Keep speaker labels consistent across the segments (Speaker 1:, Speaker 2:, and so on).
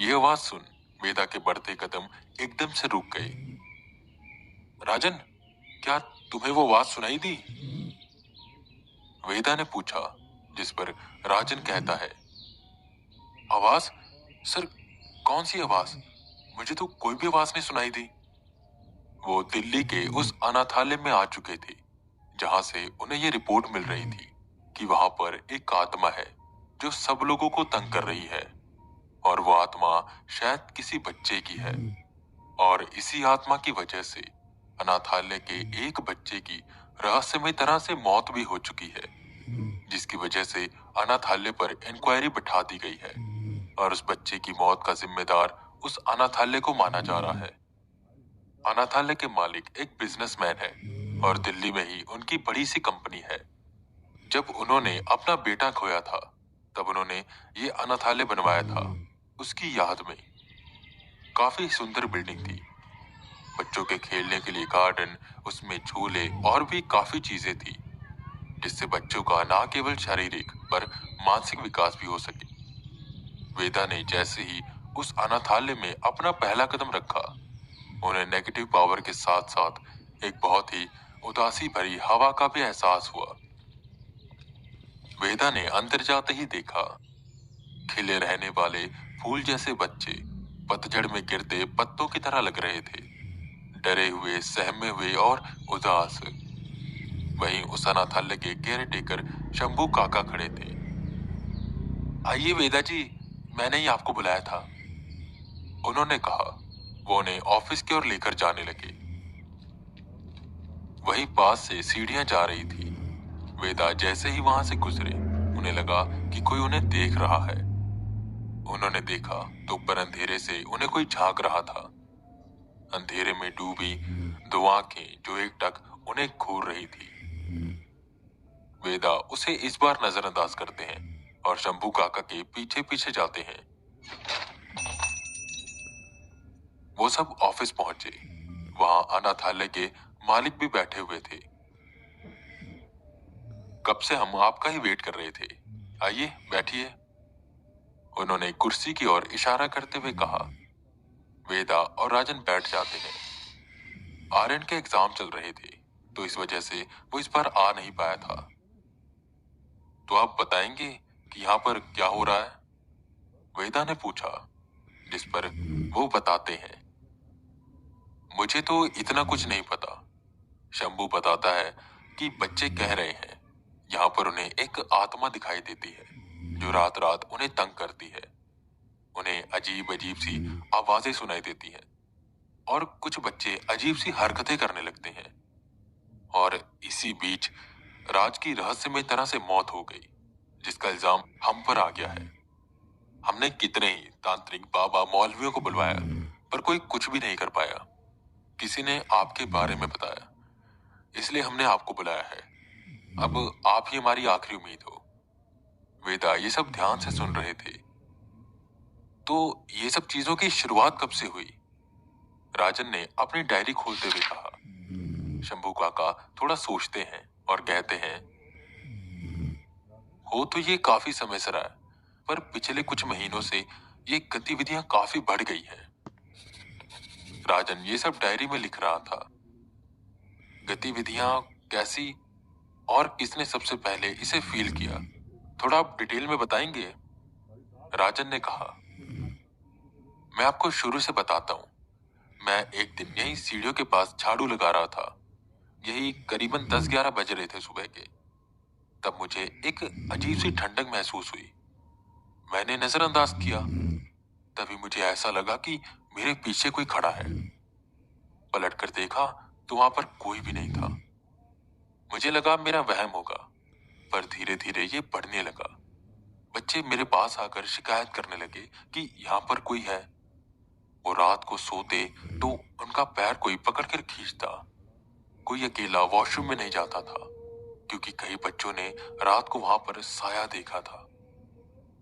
Speaker 1: ये आवाज सुन वेदा के बढ़ते कदम एकदम से रुक गए। राजन, क्या तुम्हें वो आवाज सुनाई दी? वेदा ने पूछा, जिस पर राजन कहता है, आवाज? सर, कौन सी आवाज? मुझे तो कोई भी आवाज नहीं सुनाई दी। वो दिल्ली के उस अनाथालय में आ चुके थे जहां से उन्हें ये रिपोर्ट मिल रही थी कि वहां पर एक आत्मा है जो सब लोगों को तंग कर रही है, और वो आत्मा शायद किसी बच्चे की है। और इसी आत्मा की वजह से अनाथालय के एक बच्चे की रहस्यमय तरह से मौत भी हो चुकी है, जिसकी वजह से अनाथालय पर इंक्वायरी बिठा दी गई है और उस बच्चे की मौत का जिम्मेदार उस अनाथालय को माना जा रहा है। अनाथालय के मालिक एक बिजनेसमैन है और दिल्ली में ही उनकी बड़ी सी कंपनी है। जब उन्होंने अपना बेटा खोया था तब उन्होंने ये अनाथालय बनवाया था उसकी याद में। काफी सुंदर बिल्डिंग थी, बच्चों के खेलने के लिए गार्डन, उसमें झूले और भी काफी चीजें थी जिससे बच्चों का न केवल शारीरिक पर मानसिक विकास भी हो सके। वेदा ने जैसे ही उस अनाथालय में अपना पहला कदम रखा, उन्हें नेगेटिव पावर के साथ साथ एक बहुत ही उदासी भरी हवा का भी एहसास हुआ। वेदा ने अंदर जाते ही देखा, खिले रहने वाले फूल जैसे बच्चे पतझड़ में गिरते पत्तों की तरह लग रहे थे, डरे हुए, सहमे हुए और उदास। वहीं उस अनाथालय के केयर टेकर शंभू काका खड़े थे। आइए वेदा जी, मैंने ही आपको बुलाया था, उन्होंने कहा। वो उन्हें ऑफिस की ओर लेकर जाने लगे। वहीं पास से सीढ़ियां जा रही थी। वेदा जैसे ही वहां से गुजरे, उन्हें लगा कि कोई उन्हें देख रहा है। उन्होंने देखा तो ऊपर अंधेरे से उन्हें कोई झांक रहा था। अंधेरे में डूबी दो आंखें जो एकटक उन्हें घूर रही थी। वेदा उसे इस बार नजरअंदाज करते हैं और शंभू काका के पीछे पीछे जाते हैं। वो सब ऑफिस पहुंचे। वहां अनाथालय के मालिक भी बैठे हुए थे। कब से हम आपका ही वेट कर रहे थे, आइए बैठिए, उन्होंने कुर्सी की ओर इशारा करते हुए कहा। वेदा और राजन बैठ जाते हैं। आर्यन के एग्जाम चल रहे थे तो इस वजह से वो इस बार आ नहीं पाया था। तो आप बताएंगे कि यहाँ पर क्या हो रहा है, वेदा ने पूछा, जिस पर वो बताते हैं, मुझे तो इतना कुछ नहीं पता। शंभू बताता है कि बच्चे कह रहे हैं यहाँ पर उन्हें एक आत्मा दिखाई देती है जो रात रात उन्हें तंग करती है। उन्हें अजीब अजीब सी आवाजें सुनाई देती हैं और कुछ बच्चे अजीब सी हरकतें करने लगते हैं। और इसी बीच राज की रहस्यमय तरह से मौत हो गई, जिसका इल्जाम हम पर आ गया है। हमने कितने ही तांत्रिक, बाबा, मौलवियों को बुलवाया पर कोई कुछ भी नहीं कर पाया। किसी ने आपके बारे में बताया, इसलिए हमने आपको बुलाया है। अब आप ही हमारी आखिरी उम्मीद हो। वेदा ये सब ध्यान से सुन रहे थे। तो ये सब चीजों की शुरुआत कब से हुई, राजन ने अपनी डायरी खोलते हुए कहा। शंभू काका थोड़ा सोचते हैं और कहते हैं, हो तो ये काफी समय से रहा है, पर पिछले कुछ महीनों से ये गतिविधियां काफी बढ़ गई हैं। राजन ये सब डायरी में लिख रहा था। गतिविधियां कैसी और किसने सबसे पहले इसे फील किया, थोड़ा आप डिटेल में बताएंगे, राजन ने कहा। मैं आपको शुरू से बताता हूँ। मैं एक दिन यही सीढ़ियों के पास झाड़ू लगा रहा था। यही करीबन 10-11 बज रहे थे सुबह के। तब मुझे एक अजीब सी ठंडक महसूस हुई। मैंने नजरअंदाज किया। तभी मुझे ऐसा लगा कि मेरे पीछे कोई खड़ा है। पलट कर देखा तो वहां पर कोई भी नहीं था। मुझे लगा मेरा वहम होगा, पर धीरे धीरे ये बढ़ने लगा। बच्चे मेरे पास आकर शिकायत करने लगे कि यहाँ पर कोई है। वो रात को सोते तो उनका पैर कोई पकड़कर खींचता। कोई अकेला वॉशरूम में नहीं जाता था क्योंकि कई बच्चों ने रात को वहां पर साया देखा था।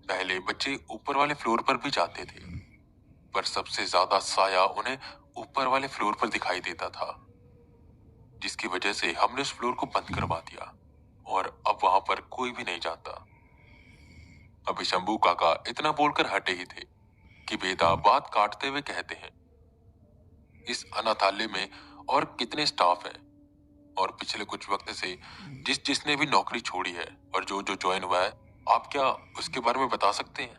Speaker 1: पहले बच्चे ऊपर वाले फ्लोर पर भी जाते थे, पर सबसे ज्यादा साया उन्हें ऊपर वाले फ्लोर पर दिखाई देता था, जिसकी वजह से हमने उस फ्लोर को बंद करवा दिया और अब वहां पर कोई भी नहीं जाता। अभी शंभू काका इतना बोलकर हटे ही थे कि वेदा बात काटते हुए कहते हैं, इस अनाथालय में और कितने स्टाफ हैं, और पिछले कुछ वक्त से जिसने भी नौकरी छोड़ी है और जो जो ज्वाइन हुआ है, आप क्या उसके बारे में बता सकते हैं?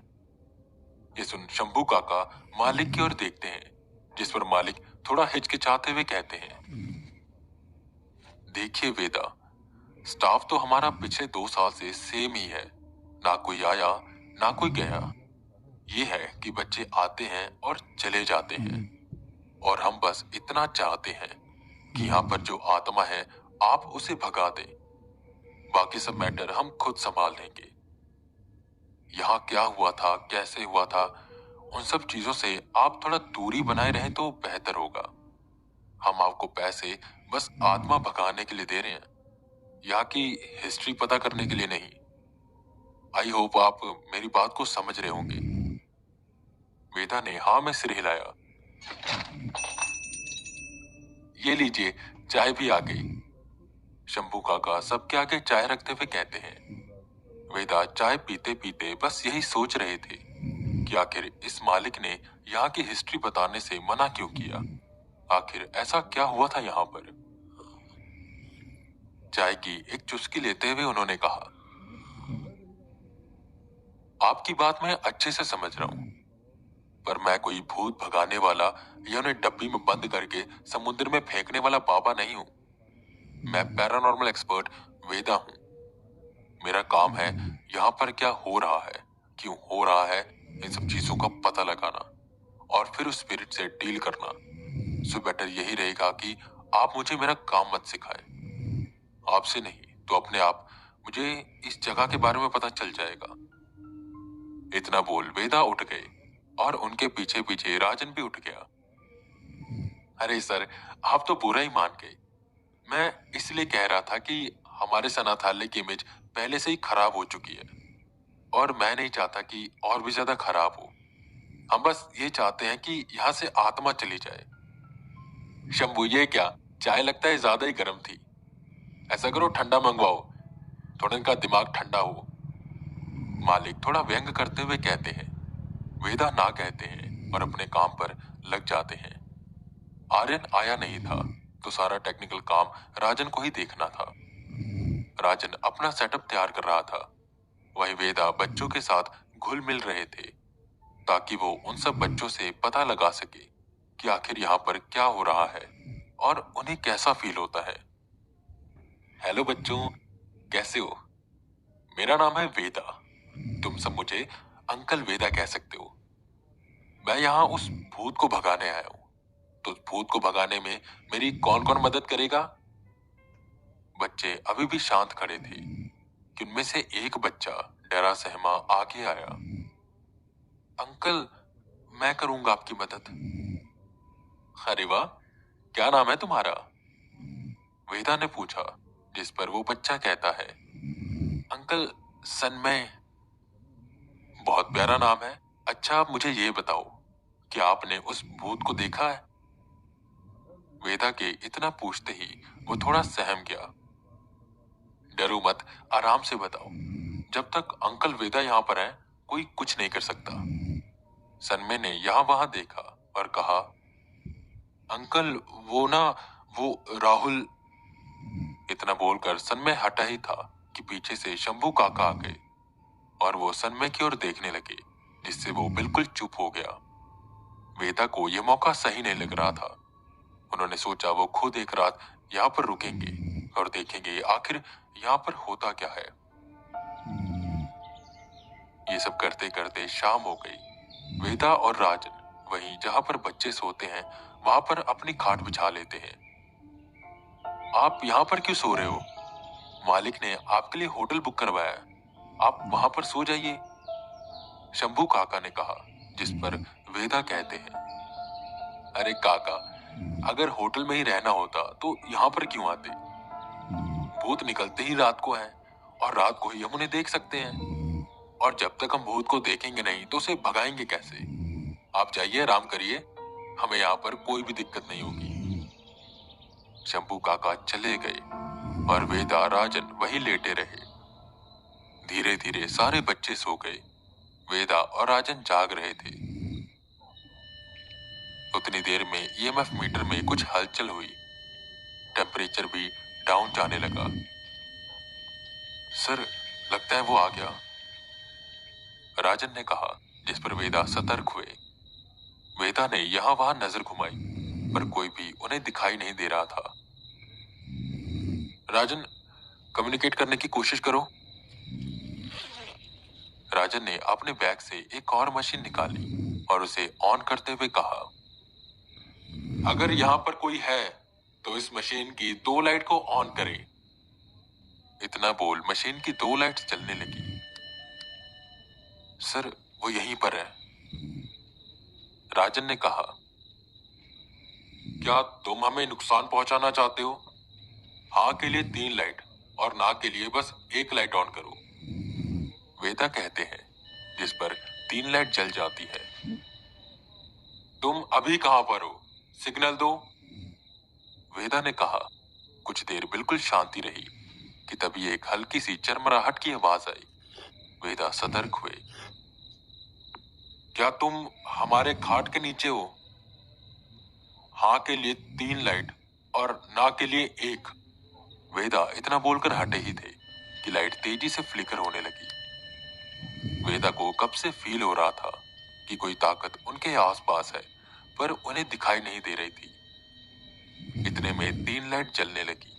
Speaker 1: ये सुन शंभू काका मालिक की ओर देखते हैं, जिस पर मालिक थोड़ा हिचकिचाते हुए कहते हैं, देखिए वेदा, स्टाफ तो हमारा पिछले 2 साल से सेम ही है, ना कोई आया ना कोई गया। ये है कि बच्चे आते हैं और चले जाते हैं, और हम बस इतना चाहते हैं कि यहाँ पर जो आत्मा है आप उसे भगा दें, बाकी सब मैटर हम खुद संभाल लेंगे। यहाँ क्या हुआ था, कैसे हुआ था, उन सब चीजों से आप थोड़ा दूरी बनाए रहें तो बेहतर होगा। हम आपको पैसे बस आत्मा भगाने के लिए दे रहे हैं, यहाँ की हिस्ट्री पता करने के लिए नहीं। आई होप आप मेरी बात को समझ रहे होंगे। वेदा ने हाँ में सिर हिलाया। ये लीजिए, चाय भी आ गई। शंभू काका सबके आगे चाय रखते हुए कहते हैं। वेदा चाय पीते पीते बस यही सोच रहे थे कि आखिर इस मालिक ने यहाँ की हिस्ट्री बताने से मना क्यों किया। आखिर ऐसा क्या हुआ था यहाँ पर। चाय की एक चुस्की लेते हुए उन्होंने कहा, आपकी बात मैं अच्छे से समझ रहा हूँ, पर मैं कोई भूत भगाने वाला या उन्हें डब्बी में बंद करके समुद्र में फेंकने वाला बाबा नहीं हूँ। मैं पैरानॉर्मल एक्सपर्ट वेदा हूँ। मेरा काम है यहाँ पर क्या हो रहा है, क्यों हो रहा है, इन सब चीजों का पता लगाना और फिर उस स्पिरिट से डील करना। सो बेटर यही रहेगा कि आप मुझे मेरा काम मत सिखाएं। आपसे नहीं तो अपने आप मुझे इस जगह के बारे में पता चल जाएगा। इतना बोल वेदा उठ गए और उनके पीछे पीछे राजन भी उठ गया। अरे सर, आप तो बुरा ही मान गए। मैं इसलिए कह रहा था कि हमारे अनाथालय की इमेज पहले से ही खराब हो चुकी है, और मैं नहीं चाहता कि और भी ज्यादा खराब हो। हम बस ये चाहते हैं कि यहाँ से आत्मा चली जाए। शंभू, ये क्या, चाय लगता है ज्यादा ही गर्म थी। ऐसा करो, ठंडा मंगवाओ, थोड़ा इनका दिमाग ठंडा हो। मालिक थोड़ा व्यंग करते हुए कहते हैं। वेदा ना कहते हैं और अपने काम पर लग जाते हैं। आर्यन आया नहीं था तो सारा टेक्निकल काम राजन को ही देखना था। राजन अपना सेटअप तैयार कर रहा था, वही वेदा बच्चों के साथ घुल मिल रहे थे ताकि वो उन सब बच्चों से पता लगा सके कि आखिर यहाँ पर क्या हो रहा है और उन्हें कैसा फील होता है। हेलो बच्चों, कैसे हो? मेरा नाम है वेदा, तुम सब मुझे अंकल वेदा कह सकते हो। मैं यहाँ उस भूत को भगाने आया हूँ, तो उस भूत को भगाने में मेरी कौन कौन मदद करेगा? बच्चे अभी भी शांत खड़े थे कि उनमें से एक बच्चा डरा सहमा आगे आया। अंकल, मैं करूंगा आपकी मदद। अरे वाह, क्या नाम है तुम्हारा? वेदा ने पूछा, जिस पर वो बच्चा कहता है, अंकल सन्मय। बहुत प्यारा नाम है। अच्छा, आप मुझे ये बताओ कि आपने उस भूत को देखा है? वेदा के इतना पूछते ही वो थोड़ा सहम गया। डरो मत, आराम से बताओ, जब तक अंकल वेदा यहाँ पर हैं, कोई कुछ नहीं कर सकता। सन्मय ने यहाँ वहां देखा और कहा, अंकल वो राहुल। इतना बोलकर सन्मय हटा ही था कि पीछे से शंभू काका आ गए और वो सन्मय की ओर देखने लगे, जिससे वो बिल्कुल चुप हो गया। वेदा को यह मौका सही नहीं लग रहा था। उन्होंने सोचा वो खुद एक रात यहाँ पर रुकेंगे और देखेंगे आखिर यहाँ पर होता क्या है। ये सब करते करते शाम हो गई। वेदा और राजन वहीं जहाँ पर बच्चे सोते हैं वहां पर अपनी खाट बिछा लेते हैं। आप यहाँ पर क्यों सो रहे हो? मालिक ने आपके लिए होटल बुक करवाया है, आप वहां पर सो जाइए, शंभू काका ने कहा, जिस पर वेदा कहते हैं, अरे काका, अगर होटल में ही रहना होता तो यहाँ पर क्यों आते? भूत निकलते ही रात को है और रात को ही हम उन्हें देख सकते हैं, और जब तक हम भूत को देखेंगे नहीं तो उसे भगाएंगे कैसे? आप जाइए, आराम करिए, हमें यहाँ पर कोई भी दिक्कत नहीं होगी। शंभू काका चले गए और वेदा राजन वही लेटे रहे। धीरे धीरे सारे बच्चे सो गए। वेदा और राजन जाग रहे थे। उतनी देर में ईएमएफ मीटर में कुछ हलचल हुई। टेम्परेचर भी डाउन जाने लगा। सर, लगता है वो आ गया, राजन ने कहा, जिस पर वेदा सतर्क हुए। वेदा ने यहां वहां नजर घुमाई, पर कोई भी उन्हें दिखाई नहीं दे रहा था। राजन, कम्युनिकेट करने की कोशिश करो। राजन ने अपने बैग से एक और मशीन निकाली और उसे ऑन करते हुए कहा, अगर यहां पर कोई है तो इस मशीन की 2 लाइट को ऑन करें। इतना बोल मशीन की 2 लाइट्स जलने लगी। सर, वो यहीं पर है, राजन ने कहा। क्या तुम हमें नुकसान पहुंचाना चाहते हो? हाँ के लिए 3 लाइट और ना के लिए बस 1 लाइट ऑन करो, वेदा कहते हैं, जिस पर 3 लाइट जल जाती है। तुम अभी कहां पर हो? सिग्नल दो, वेदा ने कहा। कुछ देर बिल्कुल शांति रही कि तभी एक हल्की सी चरमराहट की आवाज आई। वेदा सतर्क हुए। क्या तुम हमारे खाट के नीचे हो? हाँ के लिए 3 लाइट और ना के लिए 1। वेदा इतना बोलकर हटे ही थे कि लाइट तेजी से फ्लिकर होने लगी। वेदा को कब से फील हो रहा था कि कोई ताकत उनके आसपास है, पर उन्हें दिखाई नहीं दे रही थी। इतने में 3 लाइट जलने लगी।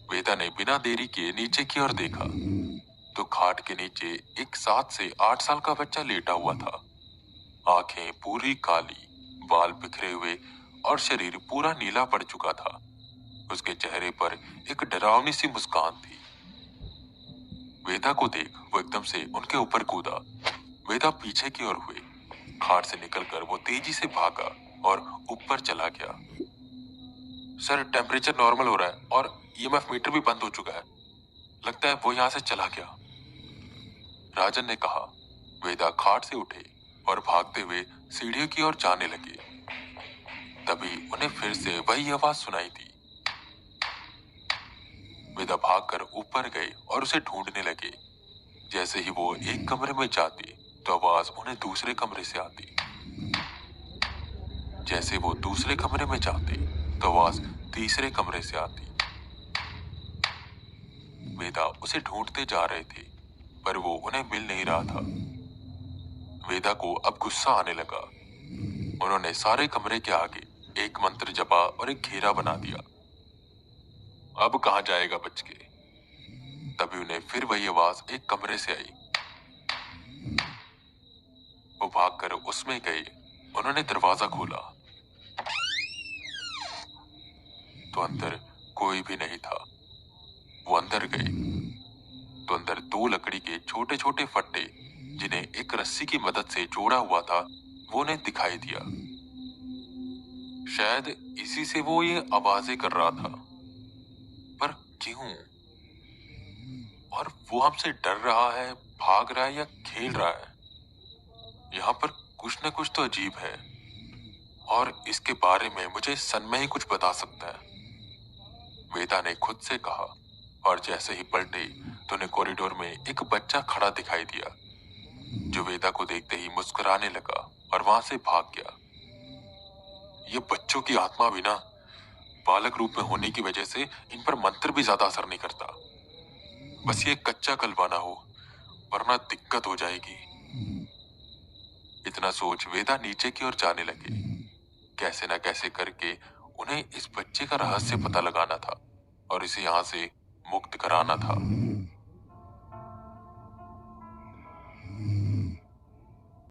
Speaker 1: वेदा ने बिना देरी किए नीचे की ओर देखा तो खाट के नीचे एक 7 से 8 साल का बच्चा लेटा हुआ था। आंखें पूरी काली, बाल बिखरे हुए और शरीर पूरा नीला पड़ चुका था। उसके चेहरे पर एक डरावनी सी मुस्कान थी। वेदा को देख वो एकदम से उनके ऊपर कूदा। वेदा पीछे की ओर हुए। खाट से निकलकर वो तेजी से भागा और ऊपर चला गया। सर, टेम्परेचर नॉर्मल हो रहा है और ईएमएफ मीटर भी बंद हो चुका है। लगता है वो यहां से चला गया, राजन ने कहा। वेदा खाट से उठे और भागते हुए सीढ़ियों की ओर जाने लगे। तभी उन्हें फिर से वही आवाज सुनाई दी। वेदा भागकर ऊपर गए और उसे ढूंढने लगे। जैसे ही वो एक कमरे में जाते तो आवाज उन्हें दूसरे कमरे से आती। जैसे वो दूसरे कमरे में जाते तो आवाज तीसरे कमरे से आती। वेदा उसे ढूंढते जा रहे थे, पर वो उन्हें मिल नहीं रहा था। वेदा को अब गुस्सा आने लगा। उन्होंने सारे कमरे के आगे एक मंत्र जपा और एक घेरा बना दिया। अब कहां जाएगा बच के? तभी उन्हें फिर वही आवाज एक कमरे से आई। वो भागकर उसमें गए। उन्होंने दरवाजा खोला तो अंदर कोई भी नहीं था। वो अंदर गए तो अंदर 2 लकड़ी के छोटे छोटे फट्टे, जिन्हें एक रस्सी की मदद से जोड़ा हुआ था, वो उन्हें दिखाई दिया। शायद इसी से वो ये आवाजें कर रहा था, पर क्यों? और वो हमसे डर रहा है, भाग रहा है या खेल रहा है? यहाँ पर कुछ न कुछ तो अजीब है, और इसके बारे में मुझे सनमय ही कुछ बता सकता है, वेदा ने खुद से कहा। और जैसे ही पलटे तो उन्हें कॉरिडोर में एक बच्चा खड़ा दिखाई दिया, जो वेदा को देखते ही मुस्कुराने लगा और वहां से भाग गया। ये बच्चों की आत्मा भी ना बालक रूप में होने की वजह से इन पर मंत्र भी ज्यादा असर नहीं करता। बस ये कच्चा कलबा ना हो, वरना दिक्कत हो जाएगी। इतना सोच वेदा नीचे की ओर जाने लगे। कैसे ना कैसे करके उन्हें इस बच्चे का रहस्य पता लगाना था और इसे यहाँ से मुक्त कराना था।